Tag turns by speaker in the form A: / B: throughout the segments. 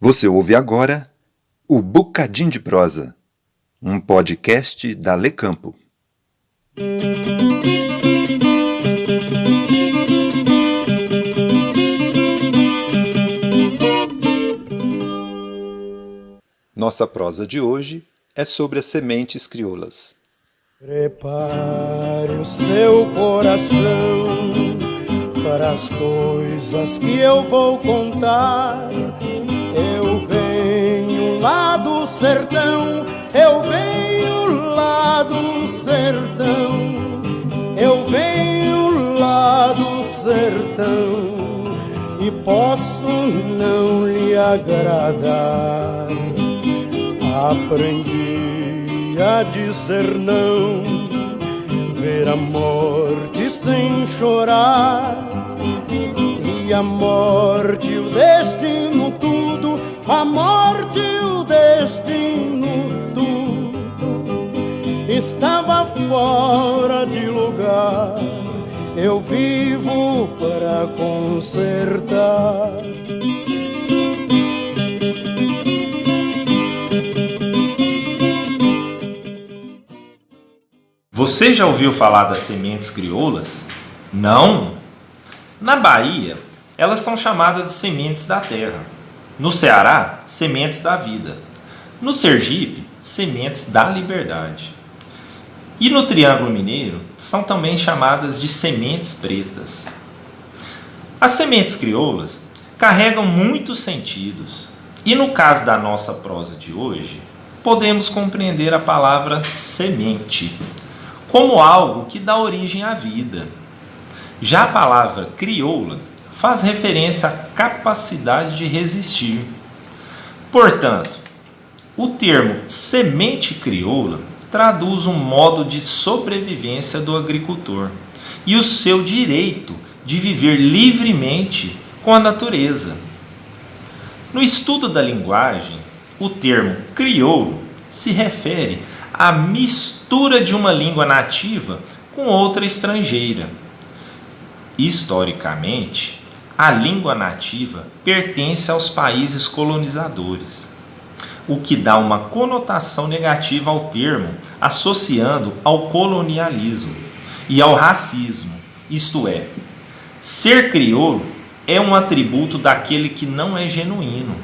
A: Você ouve agora o Bocadinho de Prosa, um podcast da Lecampo. Nossa prosa de hoje é sobre as sementes crioulas.
B: Prepare o seu coração para as coisas que eu vou contar. Eu venho lá do sertão, eu venho lá do sertão, eu venho lá do sertão e posso não lhe agradar. Aprendi a dizer não, ver a morte sem chorar, e a morte e o destino tudo, a morte e o destino tudo, estava fora de lugar, eu vivo para consertar.
C: Você já ouviu falar das sementes crioulas? Não? Na Bahia, elas são chamadas de sementes da terra. No Ceará, sementes da vida. No Sergipe, sementes da liberdade. E no Triângulo Mineiro, são também chamadas de sementes pretas. As sementes crioulas carregam muitos sentidos. E no caso da nossa prosa de hoje, podemos compreender a palavra semente como algo que dá origem à vida. Já a palavra crioula faz referência à capacidade de resistir. Portanto, o termo semente crioula traduz um modo de sobrevivência do agricultor e o seu direito de viver livremente com a natureza. No estudo da linguagem, o termo crioulo se refere à mistura de uma língua nativa com outra estrangeira. Historicamente, a língua nativa pertence aos países colonizadores, o que dá uma conotação negativa ao termo, associando ao colonialismo e ao racismo. Isto é, ser crioulo é um atributo daquele que não é genuíno,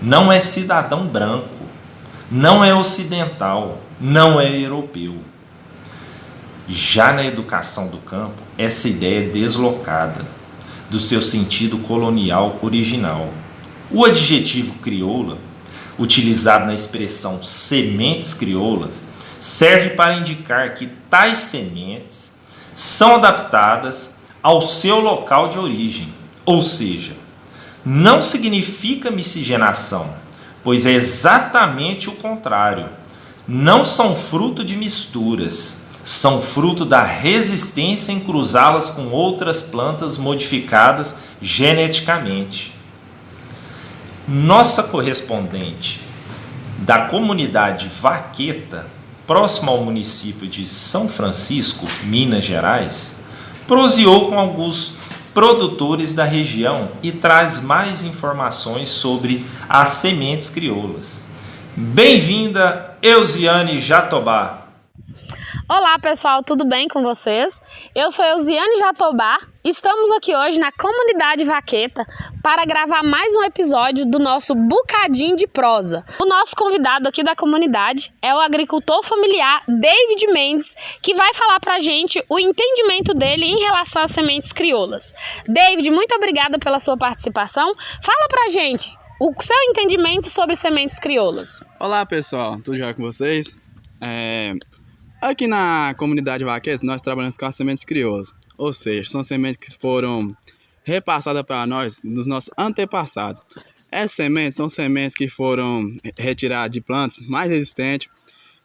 C: não é cidadão branco, não é ocidental, não é europeu. Já na educação do campo, essa ideia é deslocada do seu sentido colonial original. O adjetivo crioula, utilizado na expressão sementes crioulas, serve para indicar que tais sementes são adaptadas ao seu local de origem, ou seja, não significa miscigenação, pois é exatamente o contrário. Não são fruto de misturas, são fruto da resistência em cruzá-las com outras plantas modificadas geneticamente. Nossa correspondente da comunidade Vaqueta, próxima ao município de São Francisco, Minas Gerais, proseou com alguns produtores da região e traz mais informações sobre as sementes crioulas. Bem-vinda, Eusiane Jatobá.
D: Olá pessoal, tudo bem com vocês? Eu sou Eusiane Jatobá, estamos aqui hoje na comunidade Vaqueta para gravar mais um episódio do nosso Bocadinho de Prosa. O nosso convidado aqui da comunidade é o agricultor familiar David Mendes, que vai falar pra gente o entendimento dele em relação às sementes crioulas. David, muito obrigada pela sua participação. Fala pra gente o seu entendimento sobre sementes crioulas.
E: Olá pessoal, tudo jóia com vocês? Aqui na comunidade Vaqueta nós trabalhamos com as sementes crioulas, ou seja, são sementes que foram repassadas para nós dos nossos antepassados. Essas sementes são sementes que foram retiradas de plantas mais resistentes,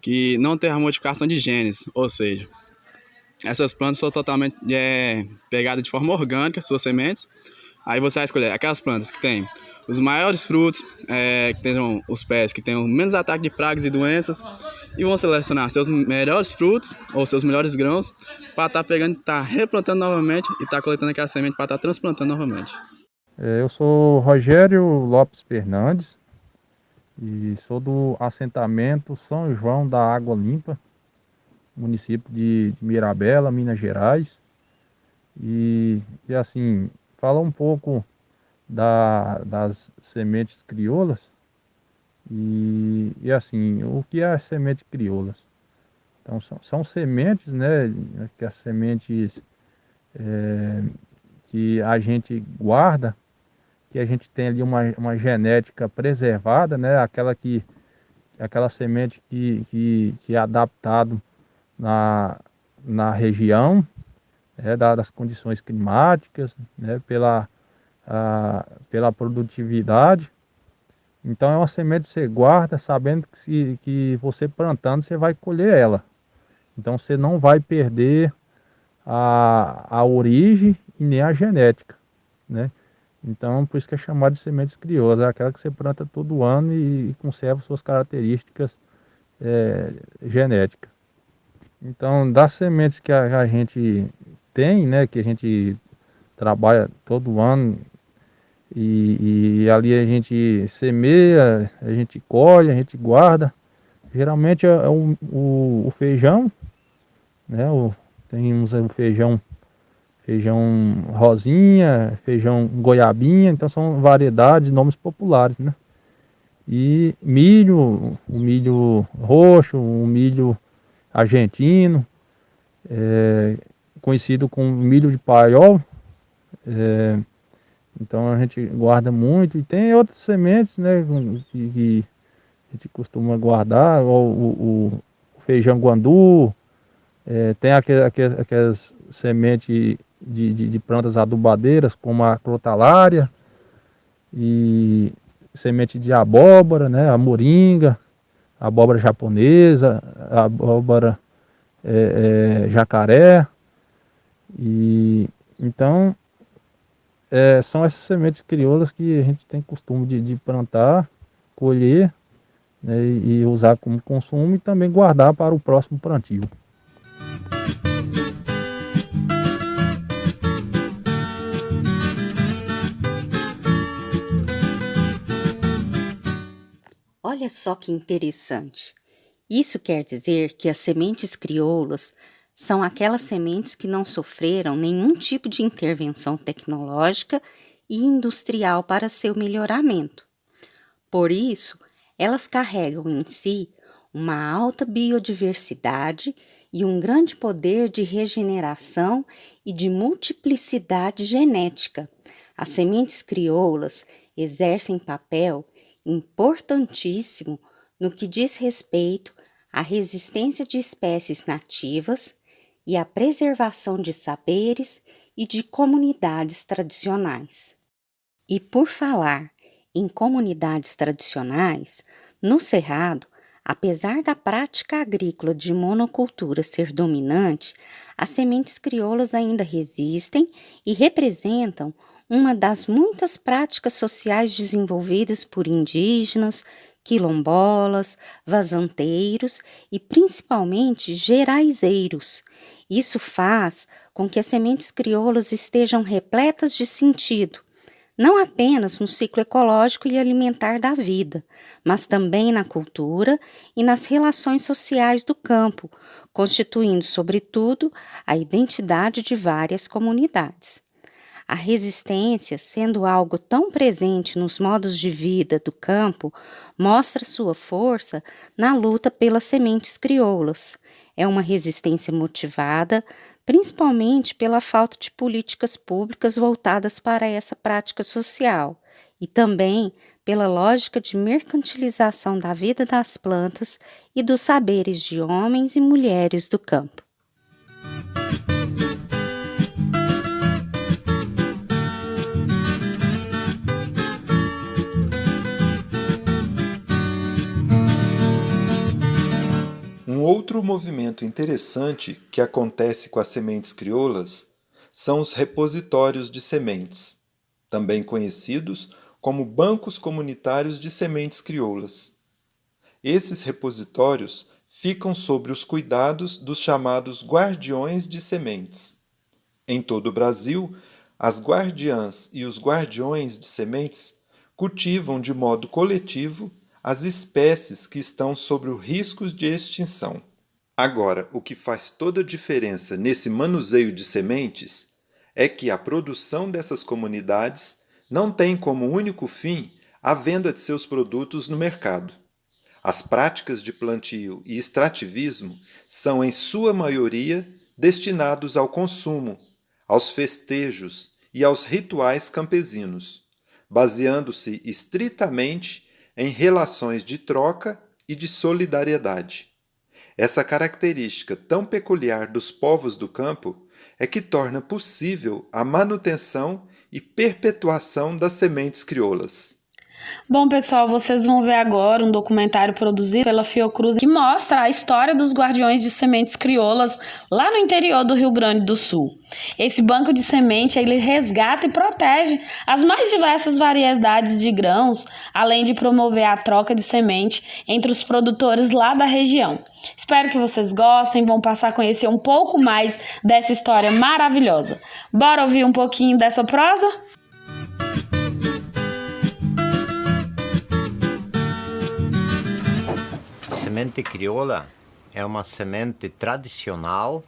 E: que não têm a modificação de genes, ou seja, essas plantas são totalmente pegadas de forma orgânica, suas sementes. Aí você vai escolher aquelas plantas que têm os maiores frutos, que tenham os pés que tenham menos ataque de pragas e doenças, e vão selecionar seus melhores frutos ou seus melhores grãos para estar pegando, estar replantando novamente e estar coletando aquela semente para estar transplantando novamente.
F: Eu sou Rogério Lopes Fernandes e sou do assentamento São João da Água Limpa, município de Mirabela, Minas Gerais. E assim, fala um pouco das sementes crioulas e assim, o que é as sementes crioulas? Então são sementes, né, que as sementes que a gente guarda, que a gente tem ali uma genética preservada, né, aquela semente que é adaptado na, na região, né, das condições climáticas, né, pela produtividade. Então é uma semente que você guarda sabendo que você plantando você vai colher ela. Então você não vai perder a origem e nem a genética, né? Então por isso que é chamado de sementes crioulas, é aquela que você planta todo ano e conserva suas características genéticas. Então das sementes que a gente tem, né, que a gente trabalha todo ano e ali a gente semeia, a gente colhe, a gente guarda. Geralmente é o feijão, né? Temos o feijão rosinha, feijão goiabinha, então são variedades, nomes populares, né? E milho, o milho roxo, o milho argentino, conhecido como milho de paiol. Então a gente guarda muito e tem outras sementes, né, que a gente costuma guardar, o feijão guandu, tem aquelas sementes de plantas adubadeiras, como a crotalária, e semente de abóbora, né, a moringa, a abóbora japonesa, a abóbora jacaré, e então são essas sementes crioulas que a gente tem costume de plantar, colher, né, e usar como consumo e também guardar para o próximo plantio.
G: Olha só que interessante. Isso quer dizer que as sementes crioulas são aquelas sementes que não sofreram nenhum tipo de intervenção tecnológica e industrial para seu melhoramento. Por isso, elas carregam em si uma alta biodiversidade e um grande poder de regeneração e de multiplicidade genética. As sementes crioulas exercem papel importantíssimo no que diz respeito à resistência de espécies nativas e à preservação de saberes e de comunidades tradicionais. E por falar em comunidades tradicionais, no Cerrado, apesar da prática agrícola de monocultura ser dominante, as sementes crioulas ainda resistem e representam uma das muitas práticas sociais desenvolvidas por indígenas, quilombolas, vazanteiros e principalmente geraizeiros. Isso faz com que as sementes crioulas estejam repletas de sentido, não apenas no ciclo ecológico e alimentar da vida, mas também na cultura e nas relações sociais do campo, constituindo, sobretudo, a identidade de várias comunidades. A resistência, sendo algo tão presente nos modos de vida do campo, mostra sua força na luta pelas sementes crioulas. É uma resistência motivada, principalmente pela falta de políticas públicas voltadas para essa prática social, e também pela lógica de mercantilização da vida das plantas e dos saberes de homens e mulheres do campo.
A: Um outro movimento interessante que acontece com as sementes crioulas são os repositórios de sementes, também conhecidos como bancos comunitários de sementes crioulas. Esses repositórios ficam sob os cuidados dos chamados guardiões de sementes. Em todo o Brasil, as guardiãs e os guardiões de sementes cultivam de modo coletivo as espécies que estão sob o risco de extinção. Agora, o que faz toda a diferença nesse manuseio de sementes é que a produção dessas comunidades não tem como único fim a venda de seus produtos no mercado. As práticas de plantio e extrativismo são, em sua maioria, destinados ao consumo, aos festejos e aos rituais campesinos, baseando-se estritamente em relações de troca e de solidariedade. Essa característica tão peculiar dos povos do campo é que torna possível a manutenção e perpetuação das sementes crioulas.
D: Bom, pessoal, vocês vão ver agora um documentário produzido pela Fiocruz que mostra a história dos guardiões de sementes crioulas lá no interior do Rio Grande do Sul. Esse banco de semente, ele resgata e protege as mais diversas variedades de grãos, além de promover a troca de semente entre os produtores lá da região. Espero que vocês gostem, vão passar a conhecer um pouco mais dessa história maravilhosa. Bora ouvir um pouquinho dessa prosa?
H: A semente crioula é uma semente tradicional,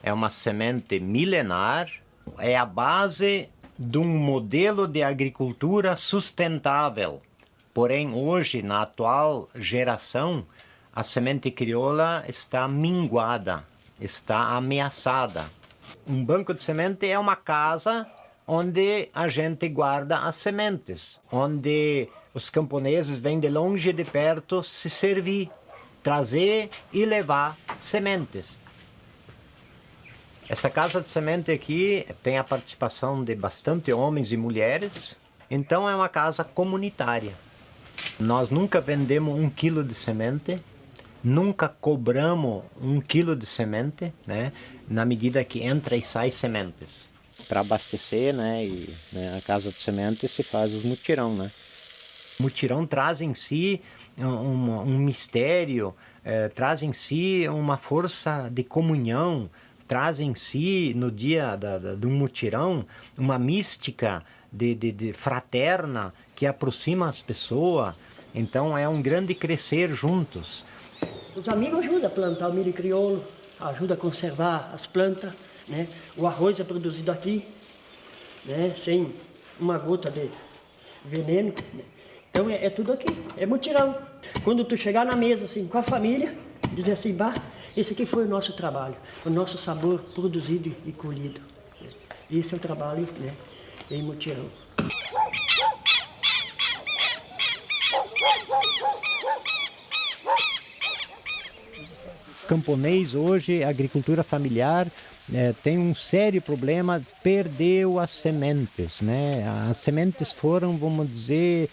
H: é uma semente milenar, é a base de um modelo de agricultura sustentável. Porém, hoje, na atual geração, a semente crioula está minguada, está ameaçada. Um banco de semente é uma casa onde a gente guarda as sementes, onde os camponeses vêm de longe e de perto se servir, trazer e levar sementes. Essa casa de semente aqui tem a participação de bastante homens e mulheres, então é uma casa comunitária. Nós nunca vendemos 1 quilo de semente, nunca cobramos 1 quilo de semente, né, na medida que entra e sai sementes. Para abastecer, a casa de semente se faz os mutirão, né? O mutirão traz em si um mistério, traz em si uma força de comunhão, traz em si, no dia do mutirão, uma mística de fraterna que aproxima as pessoas. Então é um grande crescer juntos.
I: Os amigos ajudam a plantar o milho crioulo, ajudam a conservar as plantas, né? O arroz é produzido aqui, né? Sem uma gota de veneno, né? Então é tudo aqui, é mutirão. Quando tu chegar na mesa assim, com a família, dizer assim, bah, esse aqui foi o nosso trabalho, o nosso sabor produzido e colhido. Esse é o trabalho, né, em mutirão.
H: Camponês hoje, agricultura familiar, tem um sério problema, perdeu as sementes, né? As sementes foram, vamos dizer,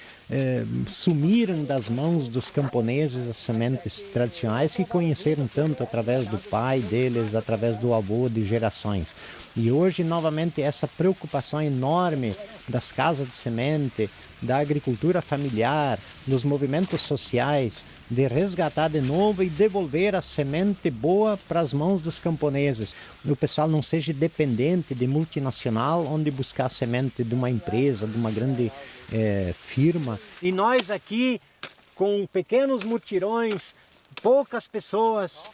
H: sumiram das mãos dos camponeses, as sementes tradicionais que conheceram tanto através do pai deles, através do avô de gerações. E hoje, novamente, essa preocupação enorme das casas de semente, da agricultura familiar, dos movimentos sociais, de resgatar de novo e devolver a semente boa para as mãos dos camponeses. O pessoal não seja dependente de multinacional, onde buscar semente de uma empresa, de uma grande firma. E nós aqui, com pequenos mutirões, poucas pessoas,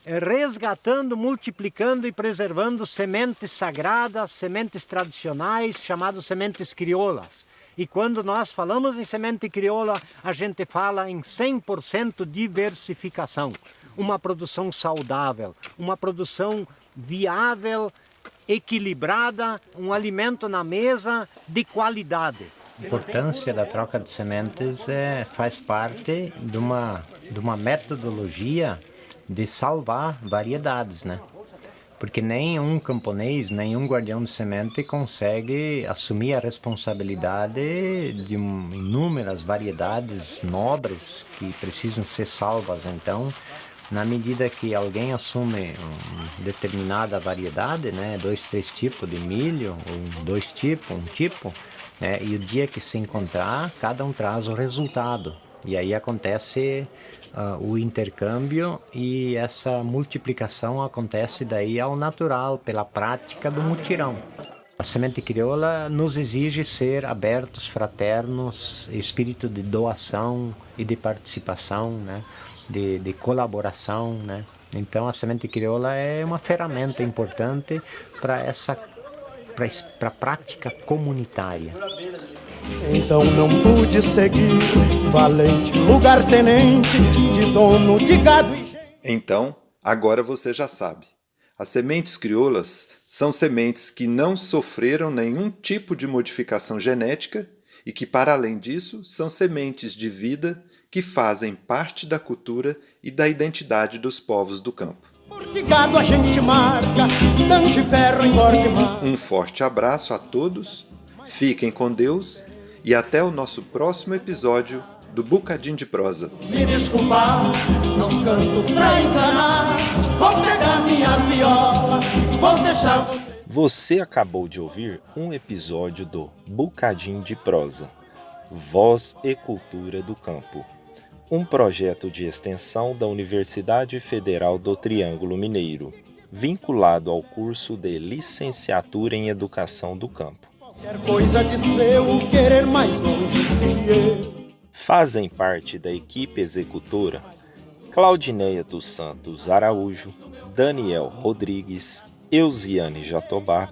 H: resgatando, multiplicando e preservando sementes sagradas, sementes tradicionais, chamadas sementes crioulas. E quando nós falamos em semente crioula, a gente fala em 100% diversificação. Uma produção saudável, uma produção viável, equilibrada, um alimento na mesa de qualidade. A importância da troca de sementes faz parte de uma metodologia de salvar variedades, né? Porque nenhum camponês, nenhum guardião de semente consegue assumir a responsabilidade de inúmeras variedades nobres que precisam ser salvas. Então, na medida que alguém assume uma determinada variedade, né, 2, 3 tipos de milho, ou 2 tipos, um tipo, né, e o dia que se encontrar, cada um traz o resultado. E aí acontece o intercâmbio e essa multiplicação acontece daí ao natural, pela prática do mutirão. A semente crioula nos exige ser abertos, fraternos, espírito de doação e de participação, né? de colaboração, né? Então a semente crioula é uma ferramenta importante para a prática comunitária.
B: Então não pude seguir, valente lugar-tenente, de dono de gado e gente.
A: Então, agora você já sabe. As sementes crioulas são sementes que não sofreram nenhum tipo de modificação genética e que, para além disso, são sementes de vida que fazem parte da cultura e da identidade dos povos do campo.
B: Porque gado a gente marca, tanque ferro engorde mar.
A: Um forte abraço a todos, fiquem com Deus e até o nosso próximo episódio do Bocadinho de Prosa.
B: Me desculpar, não canto pra enganar, vou pegar minha viola, vou deixar você.
C: Você acabou de ouvir um episódio do Bocadinho de Prosa, Voz e Cultura do Campo, um projeto de extensão da Universidade Federal do Triângulo Mineiro, vinculado ao curso de Licenciatura em Educação do Campo.
B: Qualquer coisa de seu querer mais longe que eu.
C: Fazem parte da equipe executora Claudineia dos Santos Araújo, Daniel Rodrigues, Eusiane Jatobá,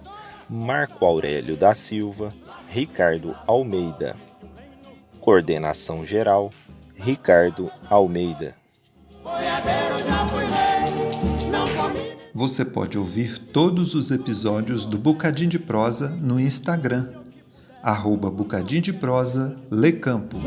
C: Marco Aurélio da Silva, Ricardo Almeida. Coordenação geral, Ricardo Almeida.
A: Você pode ouvir todos os episódios do Bocadinho de Prosa no Instagram, @Bocadinho de Prosa Lecampo.